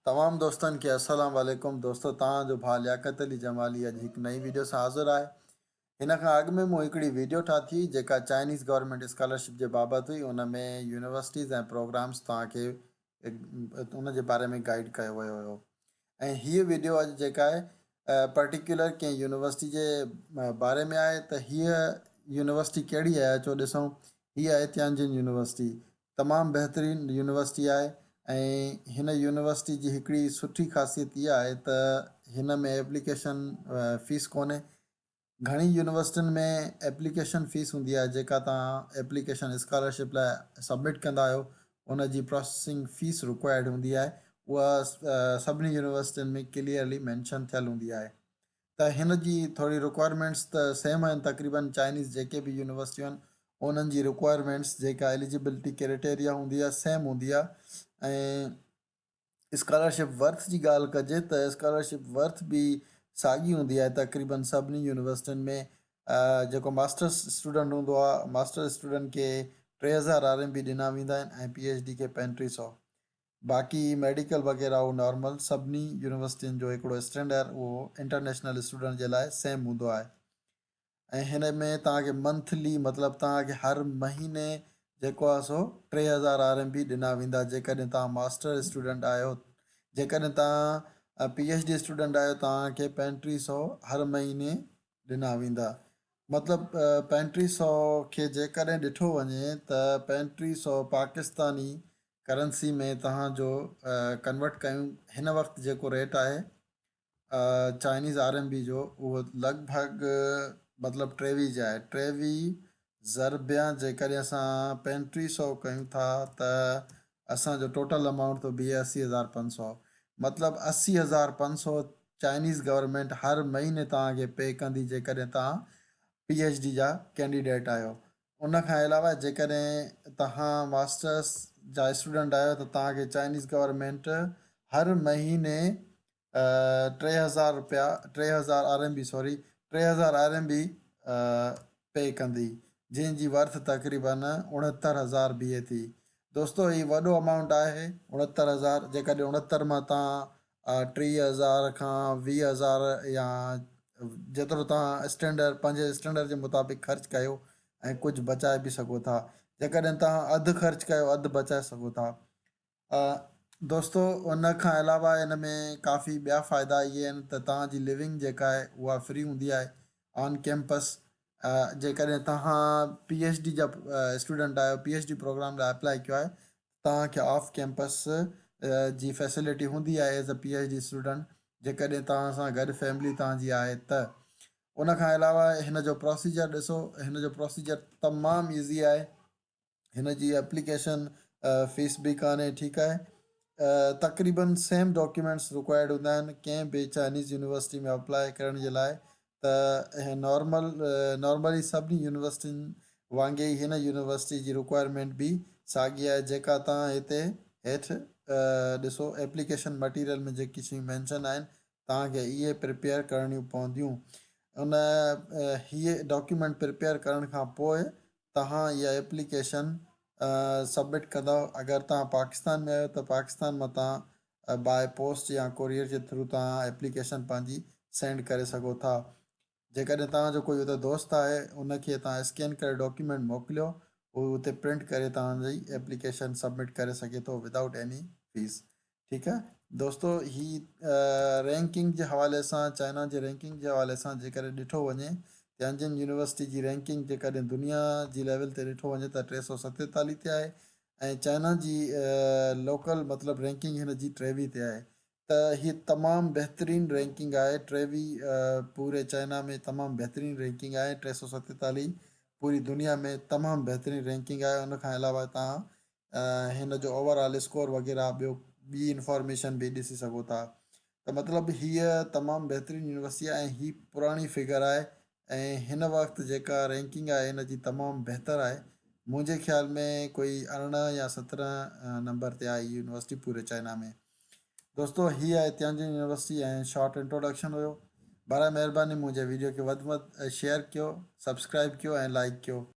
तमाम दोस्तन के अस्सलाम वालेकुम दोस्तों। तव्हांजो भाउ लियाकत अली जमाली अॼु हिकु नई वीडियो सां हाज़िर आहे। हिन खां अॻु में मूं हिकिड़ी वीडियो ठाही जेका चाइनीज़ गवर्नमेंट स्कॉलरशिप जे बाबति हुई। उन में यूनिवर्सिटीज़ ऐं प्रोग्राम्स तव्हांखे उन जे बारे में गाइड कयो वियो हुयो। ऐं हीअ वीडियो अॼु जेका आहे पर्टिकुलर कंहिं यूनिवर्सिटी जे बारे में आहे। त हीअ यूनिवर्सिटी कहिड़ी आहे अचो ॾिसूं। हीअ आहे तियानजिन यूनिवर्सिटी। तमामु बहितरीनु यूनिवर्सिटी आहे। ऐं हिन यूनिवर्सिटी जी हिकिड़ी सुठी ख़ासियत इहा आहे त हिन में एप्लीकेशन फ़ीस कोन्हे। घणी यूनिवर्सिटियुनि में एप्लीकेशन फ़ीस हूंदी आहे जेका तव्हां एप्लीकेशन स्कॉलरशिप लाइ सबमिट कंदा आहियो। उन जी प्रोसेसिंग फ़ीस रिक्वायर्ड हूंदी आहे। उहा सभिनी यूनिवर्सिटियुनि में क्लियरली मैंशन थियल हूंदी आहे। त हिन जी थोरी रिक्वायरमेंट्स त सेम आहिनि। तक़रीबन चाइनीज़ जेके बि यूनिवर्सिटियूं आहिनि उन्हनि जी रिक्वायरमेंट्स जेका एलिजिबिलिटी क्राइटेरिया हूंदी आहे सेम हूंदी आहे। ऐं स्कॉलरशिप वर्थ जी ॻाल्हि कजे त स्कॉलरशिप वर्थ बि साॻी हूंदी आहे तक़रीबन सभिनी यूनिवर्सिटियुनि में। जेको मास्टर्स स्टूडेंट हूंदो आहे मास्टर्स स्टूडेंट खे 3000 RMB ॾिना वेंदा आहिनि ऐं PhD खे 3500। बाक़ी मेडिकल वग़ैरह उहो नॉर्मल सभिनी यूनिवर्सिटियुनि जो हिकिड़ो स्टैंडर्ड उहो इंटरनेशनल स्टूडेंट जे लाइ सेम हूंदो आहे। ऐं हिन में तव्हांखे मंथली मतिलबु तव्हांखे हर महीने जेको आहे सो 3000 RMB ॾिना वेंदा जेकॾहिं तव्हां मास्टर स्टूडेंट आहियो। जेकॾहिं तव्हां PhD स्टूडेंट आहियो तव्हांखे 3500 हर महीने ॾिना वेंदा। मतिलबु 3500 खे जेकॾहिं ॾिठो वञे त 3500 पाकिस्तानी करंसी में तव्हांजो कन्वर्ट कयूं हिन वक़्तु जेको रेट आहे चाइनीज़ RMB जो उहो लॻभॻि मतिलबु 23 जा आहे। 23 ज़रबिया जेकॾहिं असां 3500 कयूं था त असांजो टोटल अमाउंट थो बीहे 80,500। मतिलबु 80,500 चाइनीज़ गवर्नमेंट हर महीने तव्हांखे पे कंदी जेकॾहिं तव्हां PhD जा कैंडिडेट आहियो। उन खां अलावा जेकॾहिं तव्हां मास्टर्स जा स्टूडेंट आहियो त तव्हांखे चाइनीज़ गवर्नमेंट हर महीने 3000 RMB सॉरी 3000 RMB पे कंदी जंहिंजी वर्थ तक़रीबन 69,000 बीहे थी। दोस्तो हीउ वॾो अमाउंट आहे 69,000। जेकॾहिं 69 मां तव्हां 30,000 खां 20,000 या जेतिरो तव्हां स्टैंडर्ड पंहिंजे स्टैंडर्ड जे मुताबिक़ ख़र्चु कयो ऐं कुझु बचाए बि सघो था। जेकॾहिं तव्हां अधु ख़र्चु कयो अधु बचाए सघो था। दोस्तो उन खां अलावा हिन में काफ़ी ॿिया फ़ाइदा इहे आहिनि त तव्हांजी लिविंग जेका आहे उहा फ्री हूंदी आहे ऑन कैंपस। जेकॾहिं तव्हां PhD जा स्टूडेंट आहियो PhD प्रोग्राम लाइ अप्लाई कयो आहे तव्हांखे ऑफ कैंपस जी फैसिलिटी हूंदी आहे एज़ अ PhD स्टूडेंट जेकॾहिं तव्हां सां गॾु फैमिली तव्हांजी आहे त। उन खां अलावा हिन जो प्रोसीजर ॾिसो। हिन जो प्रोसीजर तमामु ईज़ी आहे। हिन जी एप्लीकेशन फ़ीस बि कान्हे ठीकु आहे। तक़रीबन सेम डॉक्यूमेंट्स रिक्वायर्ड हूंदा आहिनि कंहिं बि चाइनीज़ यूनिवर्सिटी में अप्लाई करण जे लाइ। त नॉर्मली सभिनी यूनिवर्सिटियुनि वांगुरु ई हिन यूनिवर्सिटी जी रिक्वायरमेंट बि साॻी आहे जेका तव्हां हिते हेठि ॾिसो एप्लीकेशन मटीरियल में जेकी शयूं मैंशन आहिनि तव्हांखे इहे प्रिपेयर करणियूं पवंदियूं। हीअ डॉक्यूमेंट प्रिपेयर करण खां पोइ तव्हां इहा एप्लीकेशन सबमिट कंदव। अगरि तव्हां पाकिस्तान में आहियो त पाकिस्तान मां तव्हां बाय पोस्ट या कोरियर जे थ्रू तव्हां एप्लीकेशन पंहिंजी सेंड करे सघो था। जेकॾहिं तव्हांजो कोई हुते दोस्त आहे उनखे तव्हां स्कैन करे डॉक्यूमेंट मोकिलियो उहो हुते प्रिंट करे तव्हांजी एप्लीकेशन सबमिट करे सघे थो विदाउट एनी फीस। ठीकु आहे दोस्तो। रैंकिंग जे हवाले सां चाइना जे रैंकिंग जे हवाले सां जेकॾहिं ॾिठो वञे तियानजिन यूनिवर्सिटी जी रैंकिंग जेकॾहिं दुनिया जी लेवल ते ॾिठो वञे त 347 ते आहे ऐं चाइना जी लोकल मतिलबु रैंकिंग हिन जी 23 ते आहे। त हीअ तमामु बहितरीनु रैंकिंग आहे। 23 पूरे चाइना में तमामु बहितरीनु रैंकिंग आहे। 347 पूरी दुनिया में तमामु बहितरीनु रैंकिंग आहे। उन खां अलावा तव्हां हिन जो ओवरऑल स्कोर वग़ैरह ॿी इंफॉर्मेशन बि ॾिसी सघो था। त मतिलबु हीअ तमामु बहितरीनु यूनिवर्सिटी आहे ऐं हीअ पुराणी फिगर आहे ऐं हिन वक़्तु जेका रैंकिंग आहे हिन जी तमामु बहितरु आहे। मुंहिंजे ख़्याल में कोई 18 या 17 नंबर ते आहे यूनिवर्सिटी पूरे चाइना में। दोस्तो हीअ आहे तियानजिन यूनिवर्सिटी ऐं शॉर्ट इंट्रोडक्शन हुयो। बराए महिरबानी मुंहिंजे वीडियो खे वधि में वधि शेयर कयो, सब्सक्राइब कयो ऐं लाइक कयो।